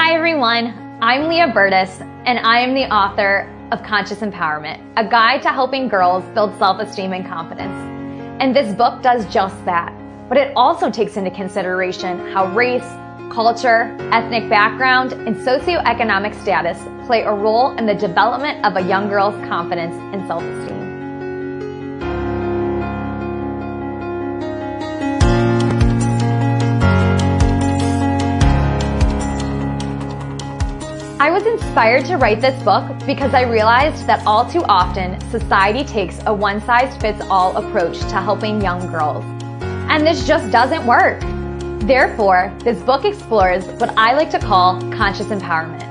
Hi everyone, I'm Leah Berdysz, and I am the author of Conscious Empowerment, a guide to helping girls build self-esteem and confidence. And this book does just that, but it also takes into consideration how race, culture, ethnic background, and socioeconomic status play a role in the development of a young girl's confidence and self-esteem. I was inspired to write this book because I realized that all too often, society takes a one-size-fits-all approach to helping young girls. And this just doesn't work. Therefore, this book explores what I like to call conscious empowerment.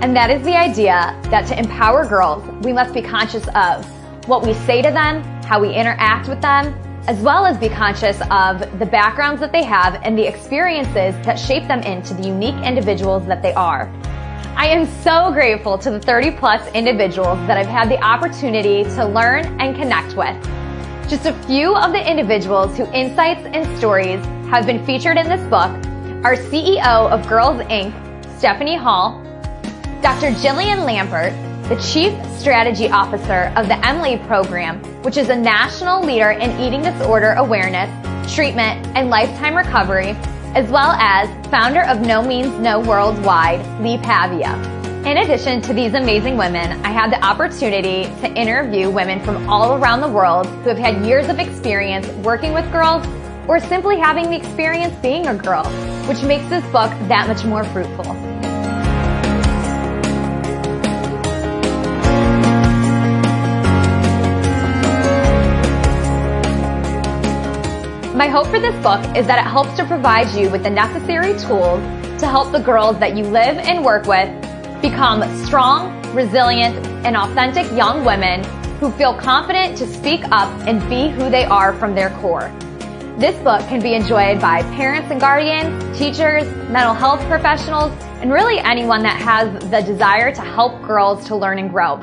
And that is the idea that to empower girls, we must be conscious of what we say to them, how we interact with them, as well as be conscious of the backgrounds that they have and the experiences that shape them into the unique individuals that they are. I am so grateful to the 30+ individuals that I've had the opportunity to learn and connect with. Just a few of the individuals whose insights and stories have been featured in this book are CEO of Girls Inc., Stephanie Hall, Dr. Jillian Lampert, the Chief Strategy Officer of the Emily Program, which is a national leader in eating disorder awareness, treatment, and lifetime recovery, as well as founder of No Means No Worldwide, Lee Pavia. In addition to these amazing women, I had the opportunity to interview women from all around the world who have had years of experience working with girls or simply having the experience being a girl, which makes this book that much more fruitful. My hope for this book is that it helps to provide you with the necessary tools to help the girls that you live and work with become strong, resilient, and authentic young women who feel confident to speak up and be who they are from their core. This book can be enjoyed by parents and guardians, teachers, mental health professionals, and really anyone that has the desire to help girls to learn and grow.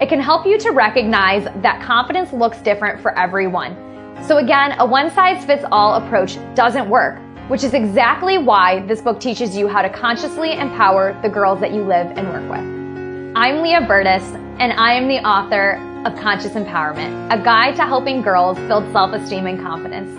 It can help you to recognize that confidence looks different for everyone. So again, a one-size-fits-all approach doesn't work, which is exactly why this book teaches you how to consciously empower the girls that you live and work with. I'm Leah Berdysz, and I am the author of Conscious Empowerment, a guide to helping girls build self-esteem and confidence.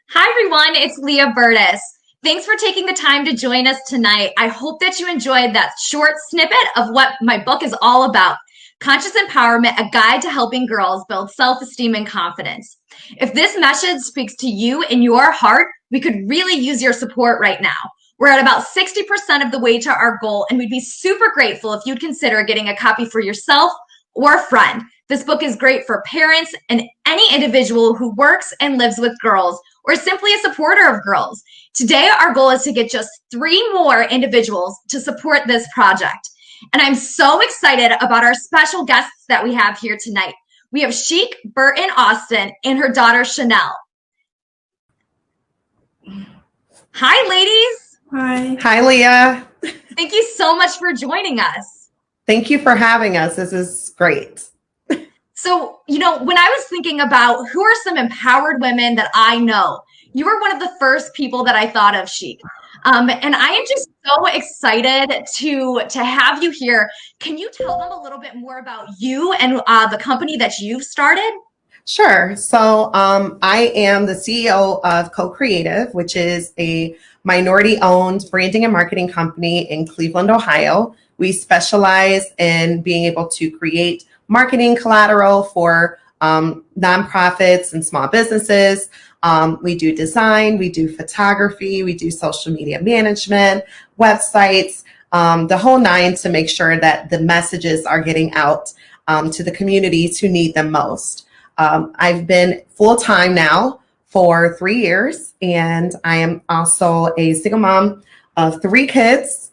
Hi everyone, it's Leah Berdysz. Thanks for taking the time to join us tonight. I hope that you enjoyed that short snippet of what my book is all about. Conscious Empowerment, a guide to helping girls build self-esteem and confidence. If this message speaks to you in your heart, we could really use your support right now. We're at about 60% of the way to our goal, and we'd be super grateful if you'd consider getting a copy for yourself or a friend. This book is great for parents and any individual who works and lives with girls or simply a supporter of girls. Today, our goal is to get just 3 more individuals to support this project. And I'm so excited about our special guests that we have here tonight. We have Chic, Burton-Austin, and her daughter, Chanelle. Hi, ladies. Hi. Hi, Leah. Thank you so much for joining us. Thank you for having us. This is great. So, when I was thinking about who are some empowered women that I know, you were one of the first people that I thought of, Chic. And I am just so excited to have you here. Can you tell them a little bit more about you and the company that you've started? Sure. So I am the CEO of CoCreative, which is a minority-owned branding and marketing company in Cleveland, Ohio. We specialize in being able to create marketing collateral for nonprofits and small businesses. We do design, we do photography, we do social media management, websites, the whole 9 to make sure that the messages are getting out to the communities who need them most. I've been full-time now for 3 years, and I am also a single mom of 3 kids.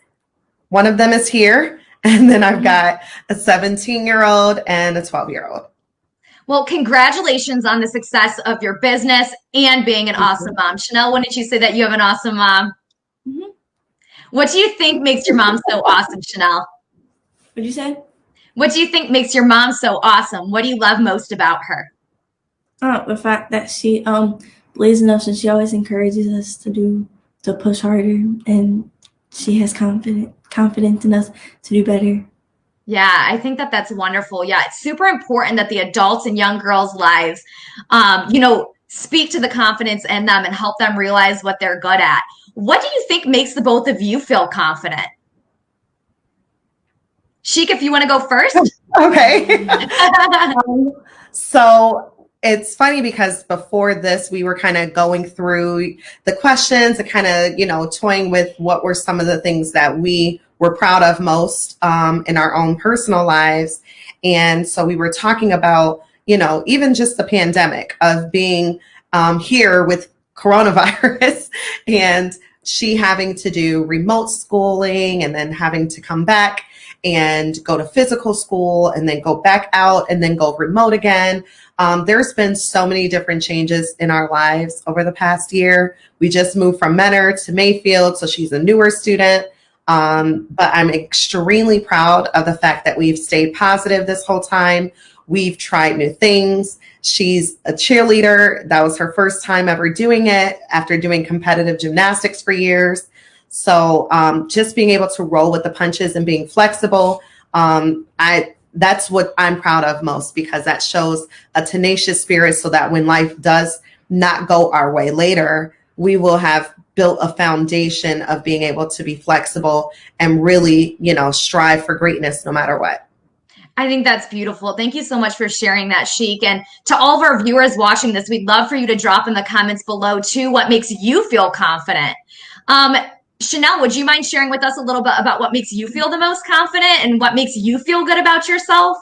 One of them is here, and then I've got a 17-year-old and a 12-year-old. Well, congratulations on the success of your business and being an awesome mom. Chanelle, why didn't you say that you have an awesome mom? What do you think makes your mom so awesome, Chanelle? What'd you say? What do you think makes your mom so awesome? What do you love most about her? The fact that she believes in us and she always encourages us to push harder, and she has confidence in us to do better. Yeah, I think that that's wonderful. Yeah, it's super important that the adults in young girls' lives, speak to the confidence in them and help them realize what they're good at. What do you think makes the both of you feel confident? Chic, if you want to go first. Okay. So it's funny because before this, we were kind of going through the questions and kind of, toying with what were some of the things that we were proud of most in our own personal lives. And so we were talking about, even just the pandemic of being here with coronavirus and she having to do remote schooling and then having to come back and go to physical school and then go back out and then go remote again. There's been so many different changes in our lives over the past year. We just moved from Menor to Mayfield, so she's a newer student. But I'm extremely proud of the fact that we've stayed positive this whole time. We've tried new things. She's a cheerleader. That was her first time ever doing it after doing competitive gymnastics for years. So just being able to roll with the punches and being flexible, that's what I'm proud of most, because that shows a tenacious spirit so that when life does not go our way later, we will have built a foundation of being able to be flexible and really, strive for greatness no matter what. I think that's beautiful. Thank you so much for sharing that, Chic. And to all of our viewers watching this, we'd love for you to drop in the comments below too what makes you feel confident. Chanelle, would you mind sharing with us a little bit about what makes you feel the most confident and what makes you feel good about yourself?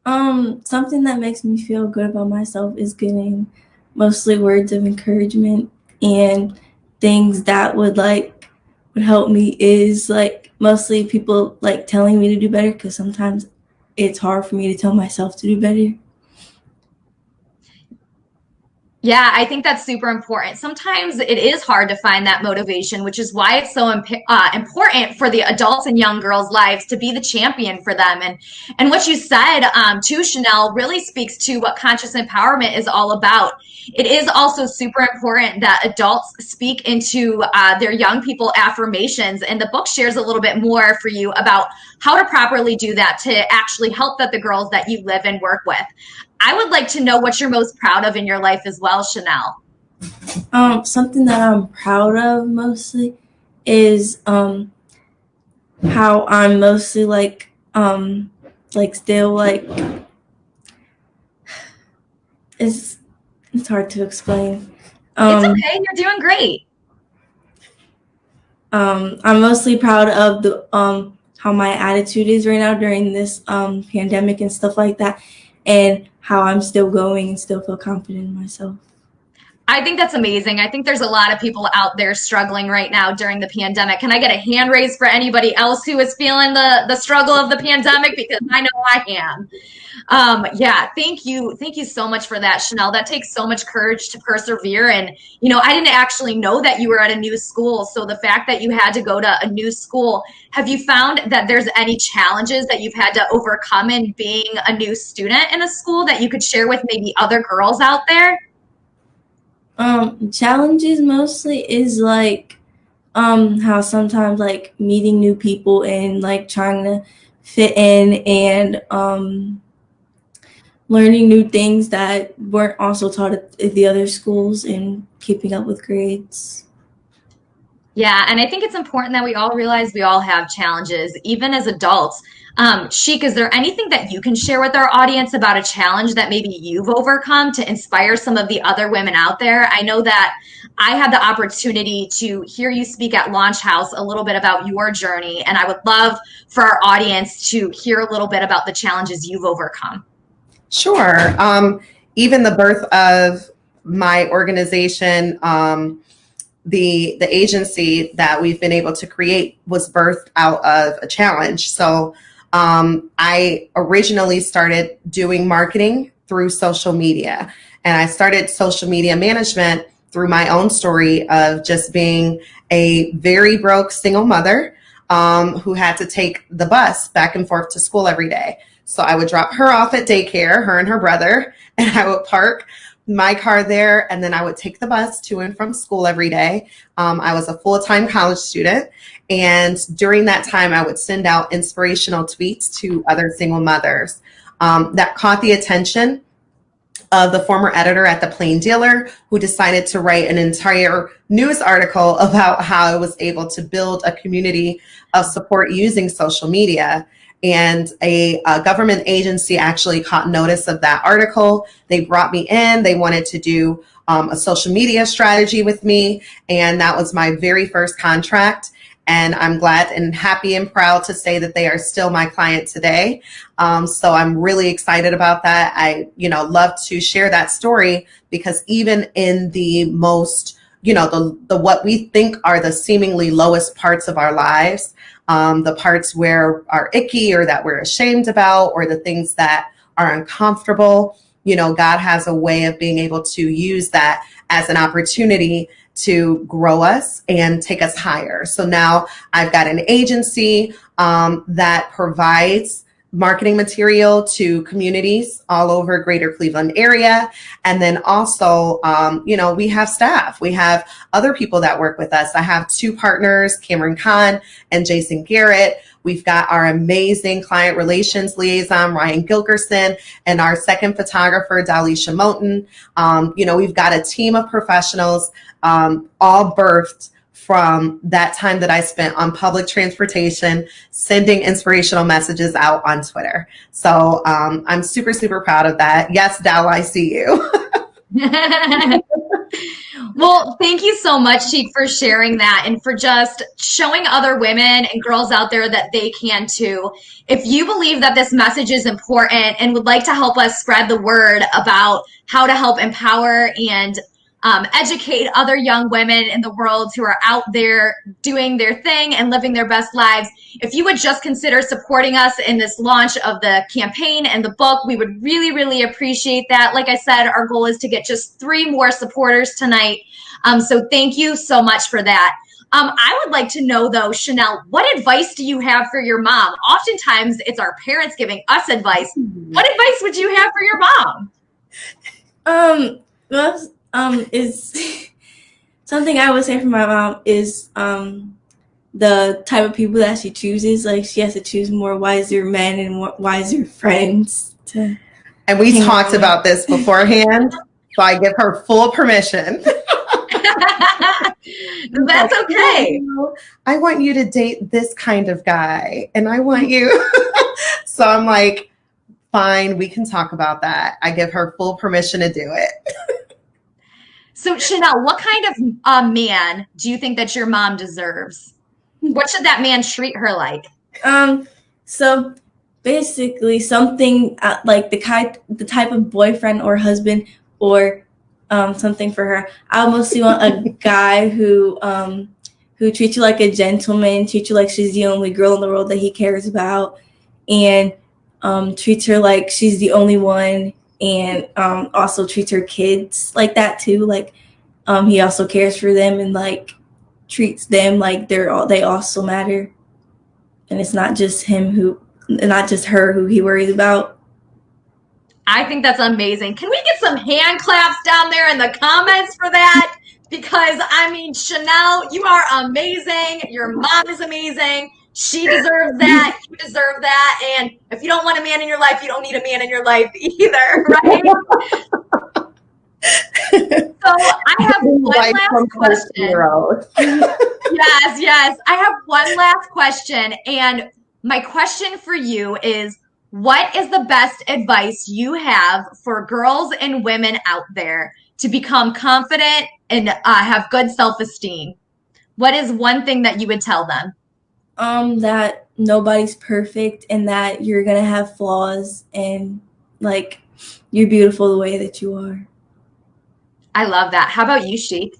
Something that makes me feel good about myself is getting mostly words of encouragement, and things that would help me is mostly people telling me to do better, because sometimes it's hard for me to tell myself to do better. Yeah, I think that's super important. Sometimes it is hard to find that motivation, which is why it's so important for the adults and young girls' lives to be the champion for them. And what you said too, Chanelle, really speaks to what conscious empowerment is all about. It is also super important that adults speak into their young people affirmations, and the book shares a little bit more for you about how to properly do that to actually help the girls that you live and work with. I would like to know what you're most proud of in your life as well, Chanelle. Something that I'm proud of mostly is how I'm mostly still it's hard to explain. It's okay, you're doing great. I'm mostly proud of the how my attitude is right now during this pandemic and stuff like that, and how I'm still going and still feel confident in myself. I think that's amazing. I think there's a lot of people out there struggling right now during the pandemic. Can I get a hand raise for anybody else who is feeling the struggle of the pandemic? Because I know I am. Yeah, thank you. Thank you so much for that, Chanelle. That takes so much courage to persevere. And, I didn't actually know that you were at a new school. So the fact that you had to go to a new school, have you found that there's any challenges that you've had to overcome in being a new student in a school that you could share with maybe other girls out there? Challenges mostly is how sometimes meeting new people and trying to fit in, and learning new things that weren't also taught at the other schools, and keeping up with grades. Yeah, and I think it's important that we all realize we all have challenges, even as adults. Chic, is there anything that you can share with our audience about a challenge that maybe you've overcome to inspire some of the other women out there? I know that I had the opportunity to hear you speak at Launch House a little bit about your journey, and I would love for our audience to hear a little bit about the challenges you've overcome. Sure. Even the birth of my organization, the agency that we've been able to create was birthed out of a challenge. So I originally started doing marketing through social media, and I started social media management through my own story of just being a very broke single mother who had to take the bus back and forth to school every day. So I would drop her off at daycare, her and her brother, and I would park my car there, and then I would take the bus to and from school every day. I was a full-time college student, and during that time, I would send out inspirational tweets to other single mothers that caught the attention of the former editor at the Plain Dealer, who decided to write an entire news article about how I was able to build a community of support using social media. And a government agency actually caught notice of that article. They brought me in. They wanted to do a social media strategy with me. And that was my very first contract. And I'm glad and happy and proud to say that they are still my client today. So I'm really excited about that. I, love to share that story, because even in the most, the what we think are the seemingly lowest parts of our lives, the parts where are icky or that we're ashamed about, or the things that are uncomfortable, God has a way of being able to use that as an opportunity to grow us and take us higher. So now I've got an agency that provides marketing material to communities all over greater Cleveland area. And then also, we have staff. We have other people that work with us. I have 2 partners, Cameron Kahn and Jason Garrett. We've got our amazing client relations liaison, Ryan Gilkerson, and our second photographer, Dalisha Moten. We've got a team of professionals, all birthed from that time that I spent on public transportation, sending inspirational messages out on Twitter. So I'm super, super proud of that. Yes, Dal, I see you. Well, thank you so much, Chic, for sharing that and for just showing other women and girls out there that they can too. If you believe that this message is important and would like to help us spread the word about how to help empower and educate other young women in the world who are out there doing their thing and living their best lives, if you would just consider supporting us in this launch of the campaign and the book, we would really, really appreciate that. Like I said, our goal is to get just 3 more supporters tonight. So thank you so much for that. I would like to know, though, Chanelle, what advice do you have for your mom? Oftentimes, it's our parents giving us advice. What advice would you have for your mom? Is something I would say for my mom is the type of people that she chooses. Like, she has to choose more wiser men and more wiser friends. And we talked about this beforehand, so I give her full permission. That's okay. I want you to date this kind of guy, and I want you. So I'm like, fine, we can talk about that. I give her full permission to do it. So, Chanelle, what kind of man do you think that your mom deserves? What should that man treat her like? So basically something like the type of boyfriend or husband or something for her. I mostly want a guy who treats you like a gentleman, treats you like she's the only girl in the world that he cares about, and treats her like she's the only one. And also treats her kids like that too. Like he also cares for them and like treats them like they also matter. And it's not just her who he worries about. I think that's amazing. Can we get some hand claps down there in the comments for that? Because I mean, Chanelle, you are amazing. Your mom is amazing. She deserves that. You deserve that. And if you don't want a man in your life, you don't need a man in your life either, right? So I have one last question. Yes. I have one last question. And my question for you is, what is the best advice you have for girls and women out there to become confident and have good self-esteem? What is one thing that you would tell them? That nobody's perfect and that you're gonna have flaws and like you're beautiful the way that you are. I love that. How about you, Chic?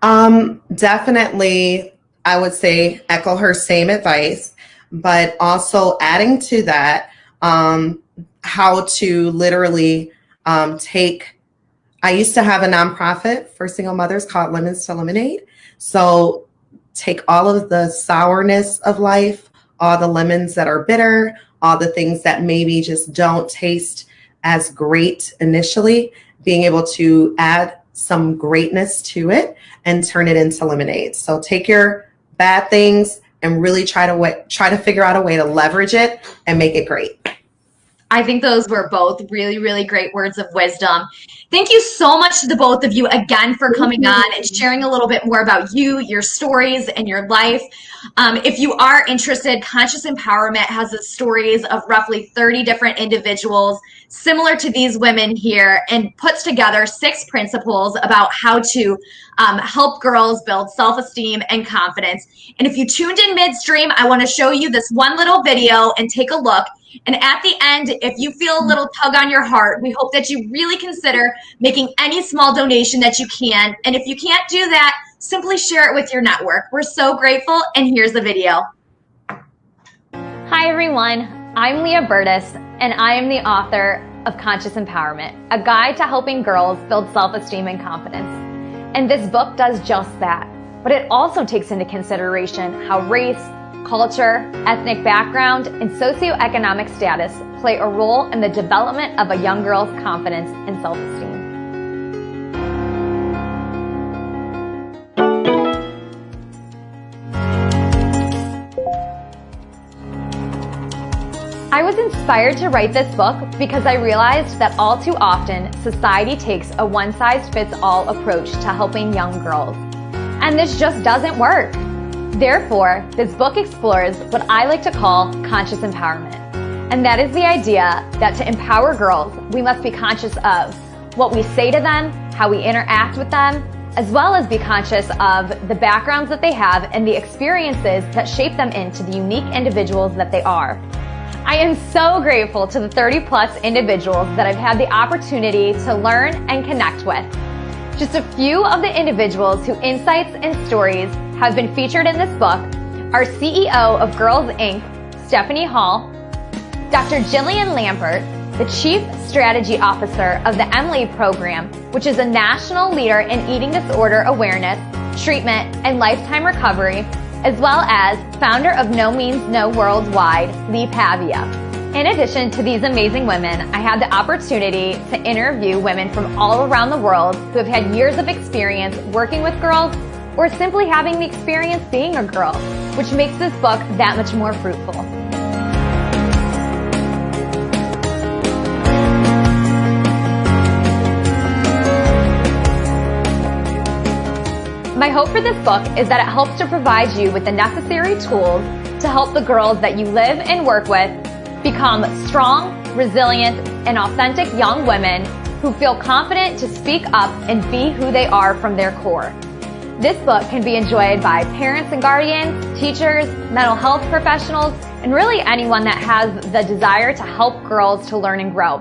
Definitely, I would say echo her same advice, but also adding to that, how to literally I used to have a nonprofit for single mothers called Lemons to Lemonade. So take all of the sourness of life, all the lemons that are bitter, all the things that maybe just don't taste as great initially, being able to add some greatness to it and turn it into lemonade. So take your bad things and really try to figure out a way to leverage it and make it great. I think those were both really, really great words of wisdom. Thank you so much to the both of you again for coming on and sharing a little bit more about you, your stories, and your life. If you are interested, Conscious Empowerment has the stories of roughly 30 different individuals similar to these women here, and puts together 6 principles about how to help girls build self-esteem and confidence. And if you tuned in midstream, I want to show you this one little video and take a look. And at the end, if you feel a little tug on your heart, we hope that you really consider making any small donation that you can. And if you can't do that, simply share it with your network. We're so grateful, and here's the video. Hi everyone, I'm Leah Berdysz, and I am the author of Conscious Empowerment, a guide to helping girls build self-esteem and confidence. And this book does just that, but it also takes into consideration how race, culture, ethnic background, and socioeconomic status play a role in the development of a young girl's confidence and self-esteem. I was inspired to write this book because I realized that all too often, society takes a one-size-fits-all approach to helping young girls. And this just doesn't work. Therefore, this book explores what I like to call conscious empowerment. And that is the idea that to empower girls, we must be conscious of what we say to them, how we interact with them, as well as be conscious of the backgrounds that they have and the experiences that shape them into the unique individuals that they are. I am so grateful to the 30+ individuals that I've had the opportunity to learn and connect with. Just a few of the individuals whose insights and stories have been featured in this book are CEO of Girls Inc., Stephanie Hall, Dr. Jillian Lampert, the Chief Strategy Officer of the Emily Program, which is a national leader in eating disorder awareness, treatment, and lifetime recovery, as well as founder of No Means No Worldwide, Lee Pavia. In addition to these amazing women, I had the opportunity to interview women from all around the world who have had years of experience working with girls or simply having the experience being a girl, which makes this book that much more fruitful. My hope for this book is that it helps to provide you with the necessary tools to help the girls that you live and work with become strong, resilient, and authentic young women who feel confident to speak up and be who they are from their core. This book can be enjoyed by parents and guardians, teachers, mental health professionals, and really anyone that has the desire to help girls to learn and grow.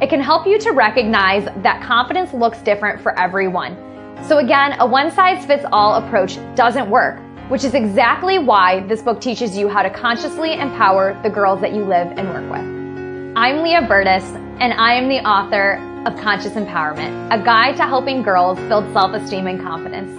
It can help you to recognize that confidence looks different for everyone. So again, a one-size-fits-all approach doesn't work, which is exactly why this book teaches you how to consciously empower the girls that you live and work with. I'm Leah Berdysz, and I am the author of Conscious Empowerment, a guide to helping girls build self-esteem and confidence.